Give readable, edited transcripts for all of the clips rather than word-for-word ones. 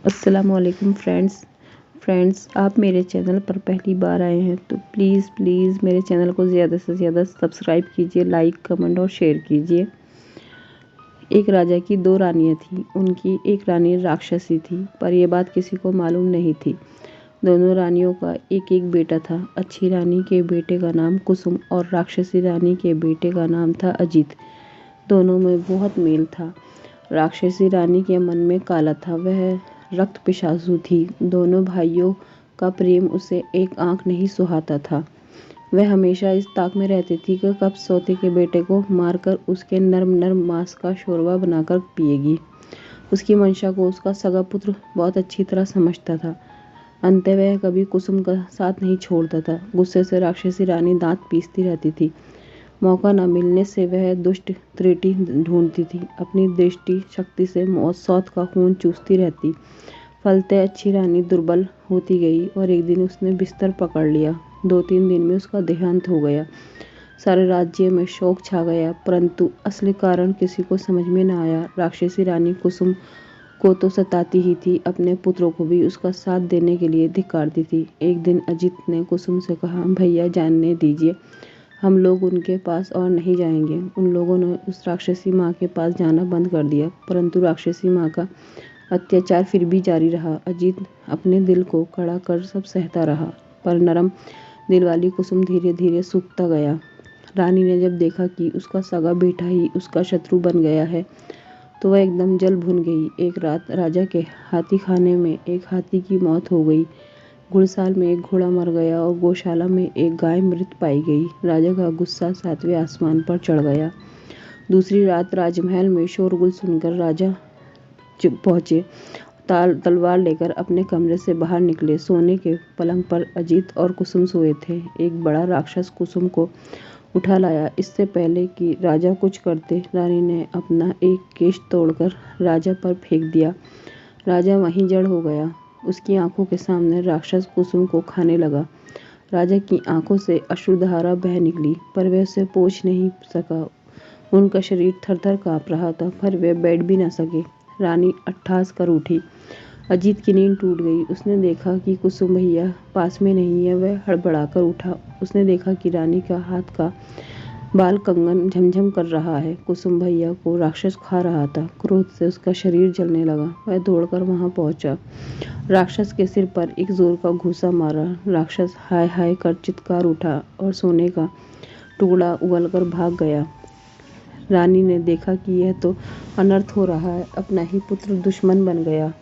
अस्सलामुअलैकुम फ्रेंड्स, आप मेरे चैनल पर पहली बार आए हैं तो प्लीज़ मेरे चैनल को ज़्यादा से ज़्यादा सब्सक्राइब कीजिए, लाइक कमेंट और शेयर कीजिए। एक राजा की दो रानियां थीं। उनकी एक रानी राक्षसी थी, पर यह बात किसी को मालूम नहीं थी। दोनों रानियों का एक एक बेटा था। अच्छी रानी के बेटे का नाम कुसुम और राक्षसी रानी के बेटे का नाम था अजीत। दोनों में बहुत मेल था। राक्षसी रानी के मन में काला था, वह रक्त पिशाचु थी। दोनों भाइयों का प्रेम उसे एक आंख नहीं सुहाता था। वह हमेशा इस ताक में रहती थी कि कब सौते के बेटे को मारकर उसके नर्म मांस का शोरबा बनाकर पिएगी। उसकी मंशा को उसका सगा पुत्र बहुत अच्छी तरह समझता था। अंततः वह कभी कुसुम का साथ नहीं छोड़ता था। गुस्से से राक्षसी रानी दांत पीसती रहती थी। मौका न मिलने से वह दुष्ट त्रुटि ढूंढती थी। अपनी दृष्टि शक्ति से मौत का खून चूसती रहती। फलते अच्छी रानी दुर्बल होती गई और एक दिन उसने बिस्तर पकड़ लिया। 2-3 दिन में उसका देहांत हो गया। सारे राज्य में शोक छा गया, परंतु असली कारण किसी को समझ में न आया। राक्षसी रानी कुसुम को तो सताती ही थी, अपने पुत्रों को भी उसका साथ देने के लिए धिक्कारती थी। एक दिन अजीत ने कुसुम से कहा, भैया जानने दीजिए, हम लोग उनके पास और नहीं जाएंगे। उन लोगों ने उस राक्षसी माँ के पास जाना बंद कर दिया, परंतु राक्षसी माँ का अत्याचार फिर भी जारी रहा। अजीत अपने दिल को कड़ा कर सब सहता रहा, पर नरम दिल वाली कुसुम धीरे धीरे सूखता गया। रानी ने जब देखा कि उसका सगा बेटा ही उसका शत्रु बन गया है, तो वह एकदम जल भुन गई। एक रात राजा के हाथी खाने में एक हाथी की मौत हो गई। घुड़साल में एक घोड़ा मर गया और गौशाला में एक गाय मृत पाई गई। राजा का गुस्सा 7वें आसमान पर चढ़ गया। दूसरी रात राजमहल में शोरगुल सुनकर राजा पहुंचे। तलवार लेकर अपने कमरे से बाहर निकले। सोने के पलंग पर अजीत और कुसुम सोए थे। एक बड़ा राक्षस कुसुम को उठा लाया। इससे पहले कि राजा कुछ करते, रानी ने अपना एक केश तोड़कर राजा पर फेंक दिया। राजा वहीं जड़ हो गया। उसकी आंखों के सामने राक्षस कुसुम को खाने लगा। राजा की आंखों से अश्रुधारा बह निकली, पर वह उसे पोंछ नहीं सका। उनका शरीर थर-थर कांप रहा था, पर वे बैठ भी न सके। रानी अट्टहास कर उठी। अजीत की नींद टूट गई। उसने देखा कि कुसुम भैया पास में नहीं है। वह हड़बड़ाकर उठा। उसने देखा कि रानी का हाथ का बाल कंगन झमझम कर रहा है। कुसुम भैया को राक्षस खा रहा था। क्रोध से उसका शरीर जलने लगा। वह दौड़कर वहां पहुंचा। राक्षस के सिर पर एक जोर का घूंसा मारा। राक्षस हाय हाय कर चित्कार उठा और सोने का टुकड़ा उगलकर भाग गया। रानी ने देखा कि यह तो अनर्थ हो रहा है। अपना ही पुत्र दुश्मन बन गया।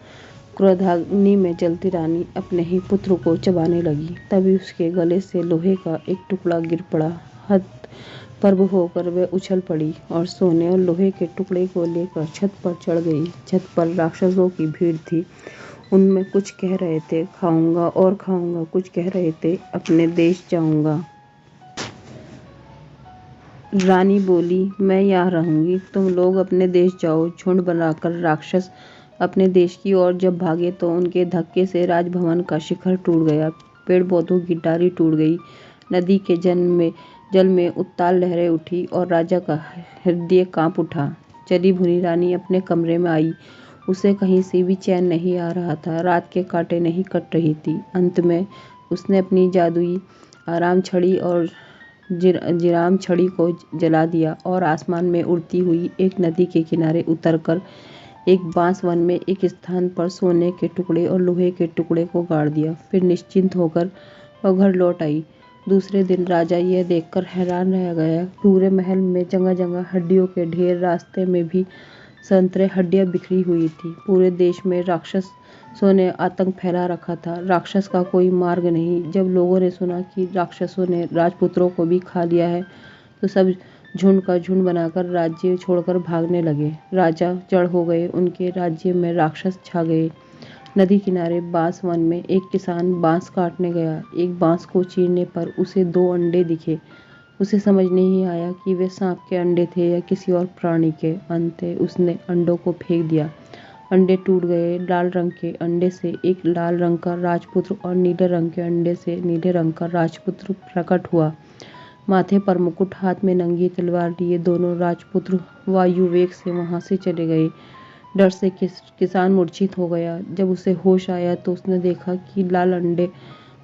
क्रोधाग्नि में जलती रानी अपने ही पुत्र को चबाने लगी। तभी उसके गले से लोहे का एक टुकड़ा गिर पड़ा। हतप्रभ होकर वह उछल पड़ी और सोने और लोहे के टुकड़े को लेकर छत पर चढ़ गई। छत पर राक्षसों की भीड़ थी। उनमें कुछ कह रहे थे, खाऊंगा और खाऊंगा। कुछ कह रहे थे, अपने देश जाऊंगा। रानी बोली, मैं यहाँ रहूंगी, तुम लोग अपने देश जाओ। झुंड बनाकर राक्षस अपने देश की ओर जब भागे तो उनके धक्के से राजभवन का शिखर टूट गया। पेड़ पौधों की डाली टूट गई। नदी के जल में उत्ताल लहरें उठी और राजा का हृदय कांप उठा। जली भुनी रानी अपने कमरे में आई। उसे कहीं से भी चैन नहीं आ रहा था। रात के कांटे नहीं कट रही थी। अंत में उसने अपनी जादुई आराम छड़ी और जिराम छड़ी को जला दिया और आसमान में उड़ती हुई एक नदी के किनारे उतरकर एक बांस वन में एक स्थान पर सोने के टुकड़े और लोहे के टुकड़े को गाड़ दिया। फिर निश्चिंत होकर वह घर लौट आई। दूसरे दिन राजा यह देखकर हैरान रह गया। पूरे महल में जगह जगह हड्डियों के ढेर, रास्ते में भी संतरे हड्डियां बिखरी हुई थी। पूरे देश में राक्षसों ने आतंक फैला रखा था। राक्षस का कोई मार्ग नहीं। जब लोगों ने सुना कि राक्षसों ने राजपुत्रों को भी खा लिया है, तो सब झुंड का झुंड बनाकर राज्य छोड़कर भागने लगे। राजा जड़ हो गए। उनके राज्य में राक्षस छा गए। नदी किनारे बांस वन में एक किसान बांस काटने गया। एक बांस को चीरने पर उसे 2 अंडे दिखे। उसे समझ नहीं आया कि वे सांप के अंडे थे या किसी और प्राणी के। अंततः उसने अंडों को फेंक दिया। अंडे टूट गए। लाल रंग के अंडे से एक लाल रंग का राजपुत्र और नीले रंग के अंडे से नीले रंग का राजपुत्र प्रकट हुआ। माथे पर मुकुट, हाथ में नंगी तलवार लिए दोनों राजपुत्र वायु वेग से वहां से चले गए। डर से किसान मूर्छित हो गया। जब उसे होश आया तो उसने देखा कि लाल अंडे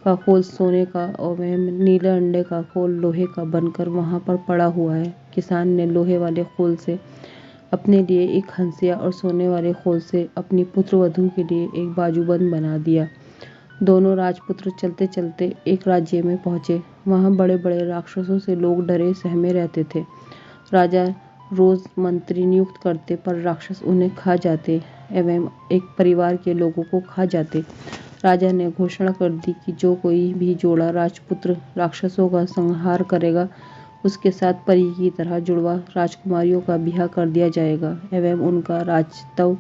का खोल सोने का और वह नीले अंडे का खोल लोहे का बनकर वहां पर पड़ा हुआ है। किसान ने लोहे वाले खोल से अपने लिए एक हंसिया और सोने वाले खोल से अपनी पुत्र वधू के लिए एक बाजूबंद बना दिया। दोनों राजपुत्र चलते चलते एक राज्य में पहुंचे। वहां बड़े बड़े राक्षसों से लोग डरे सहमे रहते थे। राजा रोज मंत्री नियुक्त करते पर राक्षस उन्हें खा जाते एवं एक परिवार के लोगों को खा जाते। राजा ने घोषणा कर दी कि जो कोई भी जोड़ा राजपुत्र राक्षसों का संहार करेगा उसके साथ परी की तरह जुड़वा राजकुमारियों का ब्याह कर दिया जाएगा एवं उनका राजत्व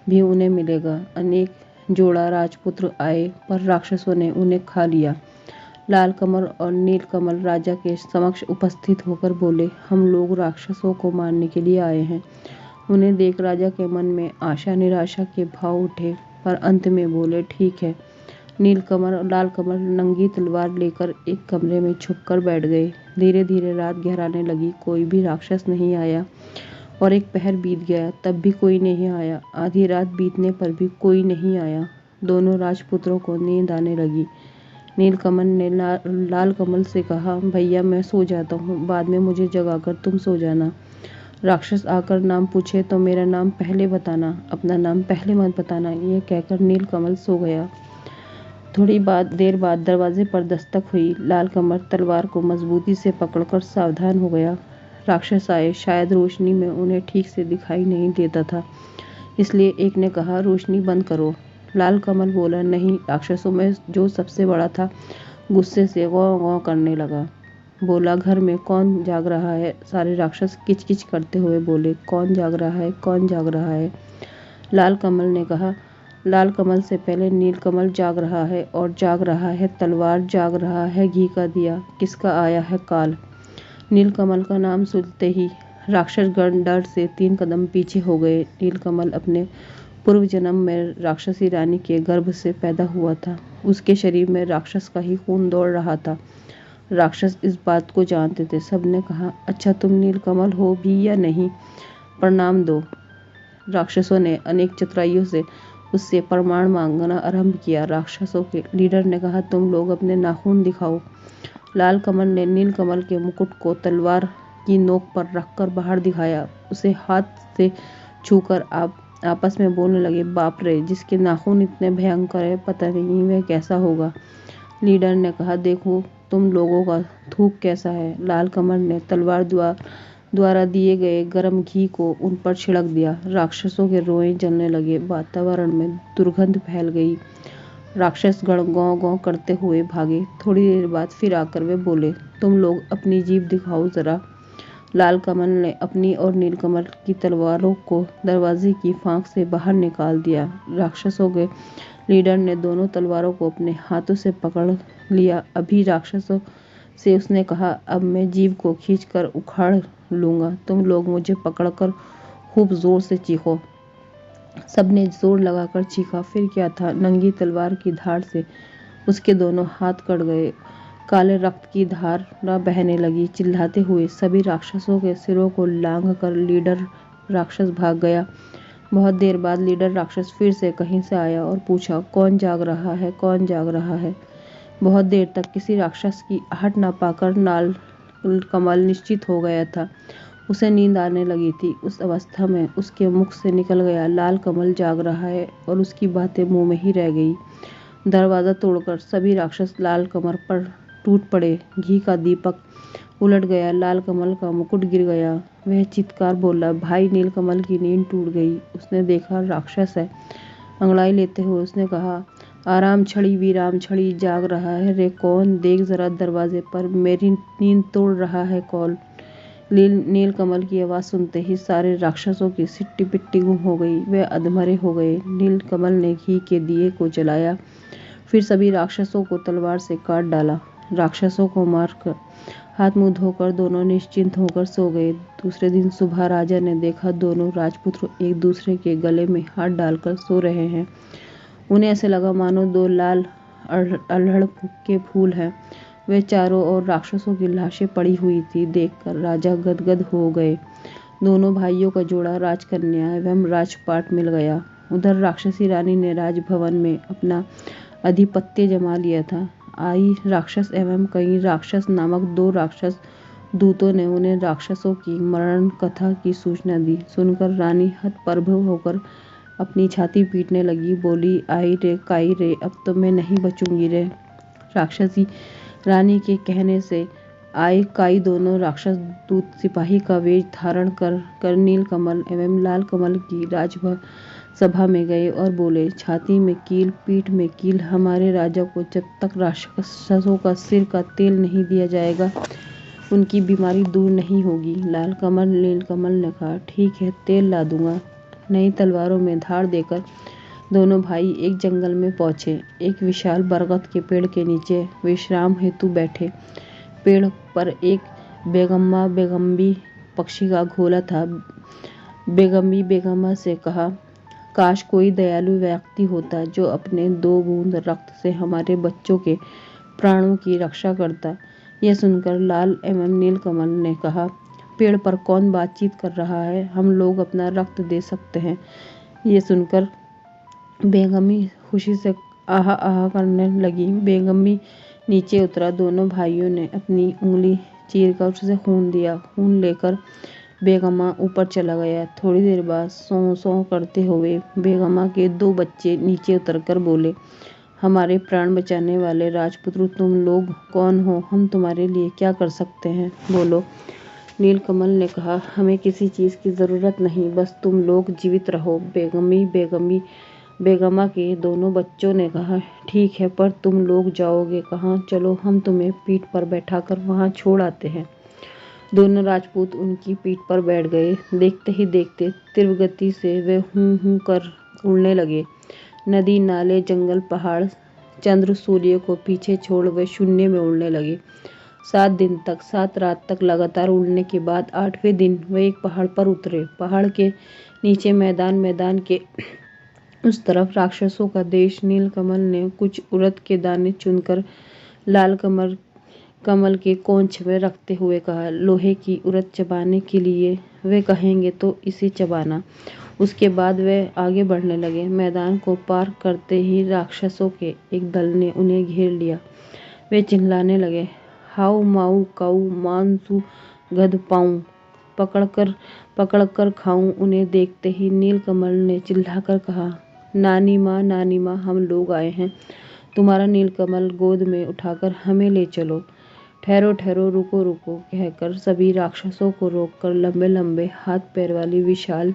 भी उन्हें मिलेगा। अनेक जोड़ा राजपुत्र आए पर राक्षसों ने उन्हें खा लिया। लाल कमल और नील कमल राजा के समक्ष उपस्थित होकर बोले, हम लोग राक्षसों को मारने के लिए आए हैं। उन्हें देख राजा के मन में आशा निराशा के भाव उठे पर अंत में बोले, ठीक है। नील कमल और लाल कमल नंगी तलवार लेकर एक कमरे में छुपकर बैठ गए। धीरे धीरे रात गहराने लगी, कोई भी राक्षस नहीं आया और एक पहर बीत गया तब भी कोई नहीं आया। आधी रात बीतने पर भी कोई नहीं आया। दोनों राजपुत्रों को नींद आने लगी। नील कमल ने लाल कमल से कहा, भैया मैं सो जाता हूँ, बाद में मुझे जगाकर तुम सो जाना। राक्षस आकर नाम पूछे तो मेरा नाम पहले बताना, अपना नाम पहले मत बताना। यह कहकर नील कमल सो गया। थोड़ी देर बाद दरवाजे पर दस्तक हुई। लाल कमल तलवार को मजबूती से पकड़कर सावधान हो गया। राक्षस आए। शायद रोशनी में उन्हें ठीक से दिखाई नहीं देता था, इसलिए एक ने कहा, रोशनी बंद करो। लाल कमल बोला, नहीं। राक्षसों में जो सबसे बड़ा था गुस्से से गौ गौ करने लगा। बोला, घर में कौन जाग रहा है? सारे राक्षस किचकिच करते हुए बोले, कौन जाग रहा है, कौन जाग रहा है? लाल कमल ने कहा, लाल कमल से पहले नील कमल जाग रहा है और जाग रहा है तलवार, जाग रहा है घी का दिया, किसका आया है काल। नील कमल का नाम सुनते ही राक्षसगण डर से 3 कदम पीछे हो गए। नील कमल अपने पूर्व जन्म में राक्षसी रानी के गर्भ से पैदा हुआ था। उसके शरीर में राक्षस का ही खून दौड़ रहा था। राक्षस इस बात को जानते थे। सबने कहा, अच्छा तुम नील कमल हो भी या नहीं, प्रणाम दो। राक्षसों ने अनेक चतुराइयों से उससे प्रमाण मांगना आरंभ किया। राक्षसों के लीडर ने कहा, तुम लोग अपने नाखून दिखाओ। लाल कमल ने नील कमल के मुकुट को तलवार की नोक पर रखकर बाहर दिखाया। उसे हाथ से छूकर आपस में बोलने लगे, बाप रे, जिसके नाखून इतने भयंकर है, पता नहीं वह कैसा होगा। लीडर ने कहा, देखो तुम लोगों का थूक कैसा है। लाल कमल ने तलवार द्वारा दिए गए गरम घी को उन पर छिड़क दिया। राक्षसों के रोए जलने लगे। वातावरण में दुर्गंध फैल गई। राक्षस गण गौ गौ करते हुए भागे। थोड़ी देर बाद फिर आकर वे बोले, तुम लोग अपनी जीभ दिखाओ जरा। लाल कमल ने अपनी और नील कमल की तलवारों को दरवाजे की फांक से बाहर निकाल दिया। राक्षसों के लीडर ने दोनों तलवारों को अपने हाथों से पकड़ लिया। अभी राक्षसों से उसने कहा, अब मैं जीभ को खींचकर उखाड़ लूंगा, तुम लोग मुझे पकड़कर खूब जोर से चीखो। सबने जोर लगाकर चीखा। फिर क्या था, नंगी तलवार की धार से उसके दोनों हाथ कट गए। काले रक्त की धारा बहने लगी। चिल्लाते हुए सभी राक्षसों के सिरों को लांघकर लीडर राक्षस भाग गया। बहुत देर बाद लीडर राक्षस फिर से कहीं से आया और पूछा, कौन जाग रहा है, कौन जाग रहा है। बहुत देर तक किसी राक्षस की आहट न पाकर लाल कमल निश्चित हो गया था। उसे नींद आने लगी थी। उस अवस्था में उसके मुख से निकल गया, लाल कमल जाग रहा है, और उसकी बातें मुंह में ही रह गई। दरवाजा तोड़कर सभी राक्षस लाल कमल पर टूट पड़े। घी का दीपक उलट गया। लाल कमल का मुकुट गिर गया। वह चित्कार बोला, भाई नील कमल की नींद टूट गई। उसने देखा राक्षस है। अंगड़ाई लेते हुए उसने कहा, आराम छड़ी वीराम छड़ी जाग रहा है रे कौन, देख जरा दरवाजे पर, मेरी नींद तोड़ रहा है कौन। नील कमल की आवाज़ सुनते ही सारे राक्षसों की सिट्टी पिट्टी गुम हो गई। वे अधमरे हो गए। नील कमल ने घी के दिए को जलाया, फिर सभी राक्षसों को तलवार से काट डाला। राक्षसों को मारकर हाथ मुंह धोकर दोनों निश्चिंत होकर सो गए। दूसरे दिन सुबह राजा ने देखा दोनों राजपुत्र एक दूसरे के गले में हाथ डालकर सो रहे हैं। उन्हें ऐसे लगा मानो 2 लाल अड़हड़ के फूल हैं। वे चारों ओर राक्षसों की लाशें पड़ी हुई थी। देखकर राजा गदगद हो गए। दोनों भाइयों का जोड़ा राजकन्या एवं राजपाट मिल गया। उधर राक्षसी रानी ने राजभवन में अपना आधिपत्य जमा लिया था। आई राक्षस एवं कई राक्षस नामक 2 राक्षस दूतों ने उन्हें राक्षसों की मरण कथा की सूचना दी। सुनकर रानी हतप्रभ होकर अपनी छाती पीटने लगी, बोली, आई रे काई रे, अब तो मैं नहीं बचूंगी रे। राक्षसी रानी के कहने से आए काई दोनों राक्षस दूत सिपाही का वेश धारण कर नीलकमल एवं लाल कमल की राजसभा में गए और बोले, छाती में कील, पीठ में कील, हमारे राजा को जब तक राक्षसों का सिर का तेल नहीं दिया जाएगा उनकी बीमारी दूर नहीं होगी। लाल कमल नीलकमल ने कहा, ठीक है, तेल ला दूंगा। नई तलवारों में धार देकर दोनों भाई एक जंगल में पहुंचे। एक विशाल बरगद के पेड़ के नीचे विश्राम हेतु बैठे। पेड़ पर एक बेगम्बी पक्षी का घोला था। बेगम्बी बेगम्मा से कहा, काश कोई दयालु व्यक्ति होता जो अपने 2 बूंद रक्त से हमारे बच्चों के प्राणों की रक्षा करता। यह सुनकर लाल एवं नीलकमल ने कहा, पेड़ पर कौन बातचीत कर रहा है, हम लोग अपना रक्त दे सकते हैं। ये सुनकर बेगम्बी खुशी से आहा आहा करने लगी। बेगम्बी नीचे उतरा। दोनों भाइयों ने अपनी उंगली चीरकर उससे खून दिया। खून लेकर बेगम्मा ऊपर चला गया। थोड़ी देर बाद सौं सौं करते हुए बेगम्मा के 2 बच्चे नीचे उतरकर बोले, हमारे प्राण बचाने वाले राजपुत्र तुम लोग कौन हो, हम तुम्हारे लिए क्या कर सकते हैं, बोलो। नीलकमल ने कहा, हमें किसी चीज़ की ज़रूरत नहीं, बस तुम लोग जीवित रहो। बेगम्मा के दोनों बच्चों ने कहा, ठीक है, पर तुम लोग जाओगे कहाँ? चलो हम तुम्हें पीठ पर बैठाकर वहाँ छोड़ आते हैं। दोनों राजपूत उनकी पीठ पर बैठ गए। देखते ही देखते तीव्र गति से वे हूं हूं कर उड़ने लगे। नदी, नाले, जंगल, पहाड़, चंद्र, सूर्य को पीछे छोड़ वे शून्य में उड़ने लगे। 7 दिन तक, 7 रात तक लगातार उड़ने के बाद 8वें दिन वे एक पहाड़ पर उतरे। पहाड़ के नीचे मैदान, मैदान के उस तरफ राक्षसों का देश। नीलकमल ने कुछ उड़द के दाने चुनकर लाल कमल के कोंछ में रखते हुए कहा, लोहे की उड़द चबाने के लिए वे कहेंगे तो इसे चबाना। उसके बाद वे आगे बढ़ने लगे। मैदान को पार करते ही राक्षसों के एक दल ने उन्हें घेर लिया। वे चिल्लाने लगे, हाउ माऊ काऊ मानसू गध पाऊं, पकड़ कर खाऊं। उन्हें देखते ही नीलकमल ने चिल्लाकर कहा, नानी माँ, हम लोग आए हैं। तुम्हारा नीलकमल गोद में उठाकर हमें ले चलो। ठहरो ठहरो, रुको रुको कहकर सभी राक्षसों को रोककर लंबे लंबे हाथ पैर वाली विशाल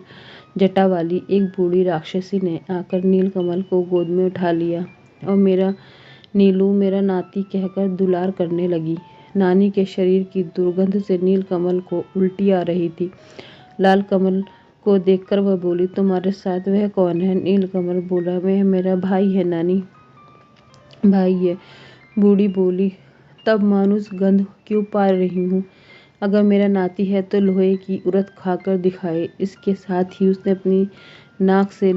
जटा वाली एक बूढ़ी राक्षसी ने आकर नीलकमल को गोद में उठा लिया और मेरा नीलू, मेरा नाती कहकर दुलार करने लगी। नानी के शरीर की दुर्गंध से नीलकमल को उल्टी आ रही थी। लाल कमल को देखकर वह बोली, तुम्हारे साथ वह कौन है? नीलकमल बोला, वह मेरा भाई है नानी, भाई है। बूढ़ी बोली, तब मानुस गंध क्यों पा रही हूँ? अगर मेरा नाती है तो लोहे की उड़द खाकर दिखाए। इसके साथ ही उसने अपनी नाक से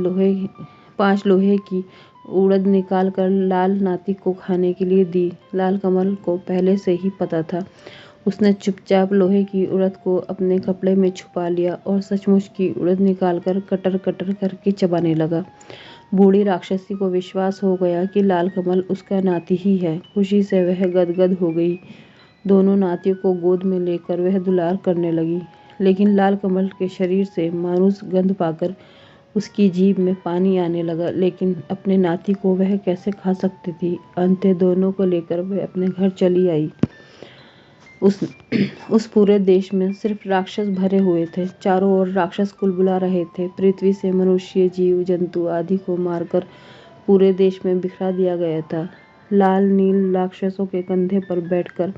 5 लोहे की उड़द निकाल कर लाल नाती को खाने के लिए दी। लाल कमल को पहले से ही पता था। उसने चुपचाप लोहे की उड़द को अपने कपड़े में छुपा लिया और सचमुच की उड़द निकालकर कटर कटर करके चबाने लगा। बूढ़ी राक्षसी को विश्वास हो गया कि लाल कमल उसका नाती ही है। खुशी से वह गदगद हो गई। दोनों नातियों को गोद में लेकर वह दुलार करने लगी। लेकिन लाल कमल के शरीर से मानुस गंध पाकर उसकी जीभ में पानी आने लगा। लेकिन अपने नाती को वह कैसे खा सकती थी? अंत दोनों को लेकर वह अपने घर चली आई। उस पूरे देश में सिर्फ राक्षस भरे हुए थे। चारों ओर राक्षस कुलबुला रहे थे। पृथ्वी से मनुष्य, जीव जंतु आदि को मारकर पूरे देश में बिखरा दिया गया था। लाल नील राक्षसों के कंधे पर बैठकर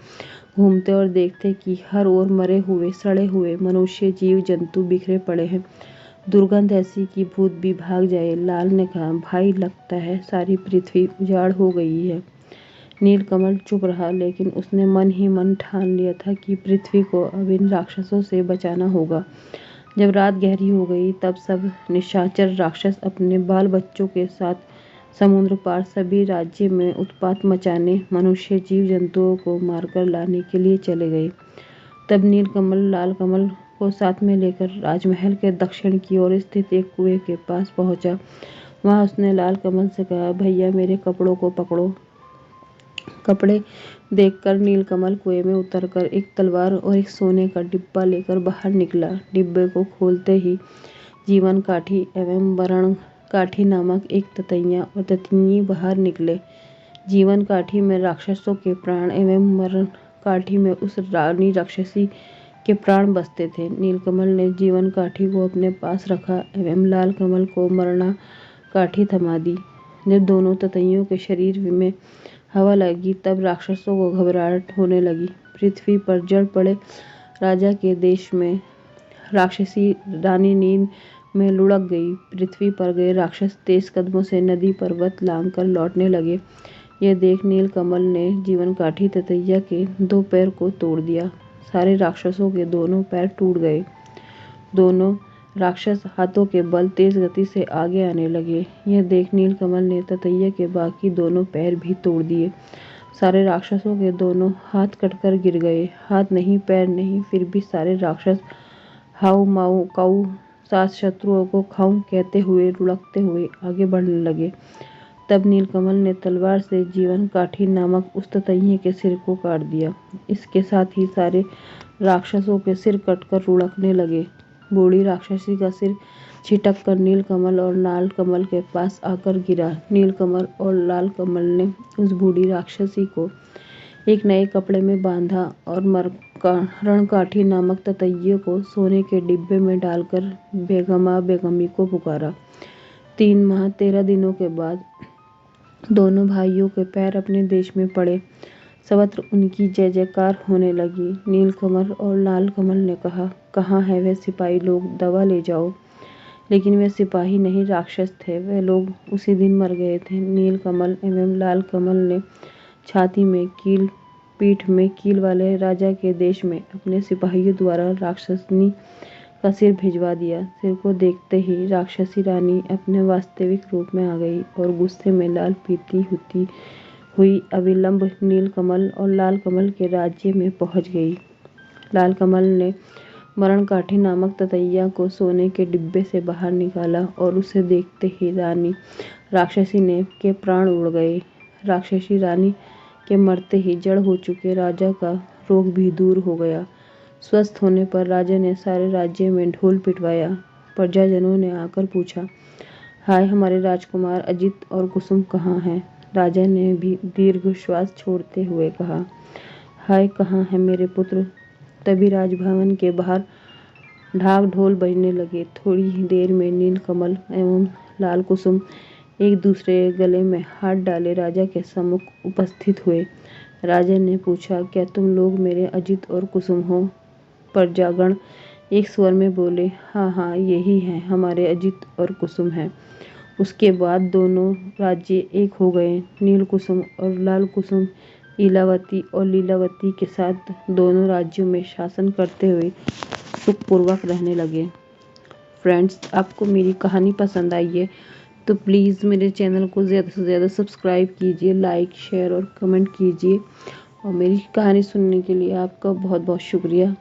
घूमते और देखते कि हर ओर मरे हुए, सड़े हुए मनुष्य, जीव जंतु बिखरे पड़े हैं। दुर्गंध ऐसी कि भूत भी भाग जाए। लाल ने कहा, भाई, लगता है सारी पृथ्वी उजाड़ हो गई है। नीलकमल चुप रहा, लेकिन उसने मन ही मन ठान लिया था कि पृथ्वी को अब इन राक्षसों से बचाना होगा। जब रात गहरी हो गई तब सब निशाचर राक्षस अपने बाल बच्चों के साथ समुद्र पार सभी राज्य में उत्पात मचाने, मनुष्य जीव जंतुओं को मारकर लाने के लिए चले गए। तब नीलकमल लाल कमल को साथ में लेकर राजमहल के दक्षिण की ओर स्थित एक कुएं के पास पहुंचा। वहां उसने लाल कमल से कहा, भैया मेरे कपड़ों को पकड़ो। कपड़े देखकर नीलकमल कुएं में उतरकर एक तलवार और एक सोने का डिब्बा लेकर बाहर निकला। डिब्बे को खोलते ही जीवन काठी एवं वरण काठी नामक एक ततैया और ततनी बाहर निकले। जीवन काठी में राक्षसों के प्राण एवं मरण काठी में उस रानी राक्षसी के प्राण बसते थे। नीलकमल ने जीवन काठी को अपने पास रखा एवं लाल कमल को मरना काठी थमा दी। जब दोनों ततैयों के शरीर में हवा लगी तब राक्षसों को घबराहट होने लगी। पृथ्वी पर जल पड़े राजा के देश में राक्षसी रानी नींद में लुढ़क गई। पृथ्वी पर गए राक्षस तेज कदमों से नदी पर्वत लांघकर लौटने लगे। यह देख नीलकमल ने जीवन काठी ततैया के 2 पैर को तोड़ दिया। सारे राक्षसों के दोनों पैर टूट गए। दोनों राक्षस हाथों के बल तेज गति से आगे आने लगे। यह देख नीलकमल ने ततैया के बाकी दोनों पैर भी तोड़ दिए। सारे राक्षसों के दोनों हाथ कटकर गिर गए। हाथ नहीं, पैर नहीं, फिर भी सारे राक्षस हाउ माऊ काऊ सात शत्रुओं को खाऊं कहते हुए लुढ़कते हुए आगे बढ़ने लगे। तब नीलकमल ने तलवार से जीवन काठी नामक उस ततैये के सिर को काट दिया। इसके साथ ही सारे राक्षसों के सिर कटकर लुढ़कने लगे। बूढ़ी राक्षसी का सिर छिटक कर नीलकमल और लाल कमल के पास आकर गिरा। नीलकमल और लाल कमल ने उस बूढ़ी राक्षसी को एक नए कपड़े में बांधा और रणकाठी नामक ततैये को सोने के डिब्बे में डालकर बेगमा बेगमी को पुकारा। 3 माह 13 दिनों के बाद दोनों भाइयों के पैर अपने देश में पड़े। सर्वत्र उनकी जय जयकार होने लगी। नीलकमल और लाल कमल ने कहा, कहाँ है वे सिपाही लोग, दवा ले जाओ। लेकिन वे सिपाही नहीं, राक्षस थे। वे लोग उसी दिन मर गए थे। नीलकमल एवं लाल कमल ने छाती में कील, पीठ में कील वाले राजा के देश में अपने सिपाहियों द्वारा राक्षसनी का सिर भिजवा दिया। सिर को देखते ही राक्षसी रानी अपने वास्तविक रूप में आ गई और गुस्से में लाल पीती हुई अविलंब नीलकमल और लाल कमल के राज्य में पहुंच गई। लाल कमल ने मरण काठी नामक ततैया को सोने के डिब्बे से बाहर निकाला और उसे देखते ही रानी राक्षसी ने के प्राण उड़ गए। राक्षसी रानी के मरते ही जड़ हो चुके राजा का रोग भी दूर हो गया। स्वस्थ होने पर राजा ने सारे राज्य में ढोल पिटवाया। प्रजाजनों ने आकर पूछा, हाय हमारे राजकुमार अजित और कुसुम कहाँ हैं? राजा ने भी दीर्घ श्वास छोड़ते हुए कहा, हाय कहाँ है मेरे पुत्र? तभी राजभवन के बाहर ढाक ढोल बजने लगे। थोड़ी ही देर में नीलकमल एवं लाल कुसुम एक दूसरे गले में हाथ डाले राजा के सम्मुख उपस्थित हुए। राजा ने पूछा, क्या तुम लोग मेरे अजित और कुसुम हो? प्रजागण एक स्वर में बोले, हाँ हाँ यही है, हमारे अजित और कुसुम हैं। उसके बाद दोनों राज्य एक हो गए। नील कुसुम और लाल कुसुम इलावती और लीलावती के साथ दोनों राज्यों में शासन करते हुए सुखपूर्वक रहने लगे। फ्रेंड्स, आपको मेरी कहानी पसंद आई है तो प्लीज़ मेरे चैनल को ज़्यादा से ज़्यादा सब्सक्राइब कीजिए, लाइक, शेयर और कमेंट कीजिए। और मेरी कहानी सुनने के लिए आपका बहुत बहुत शुक्रिया।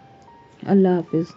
अल्लाह हाफिज़।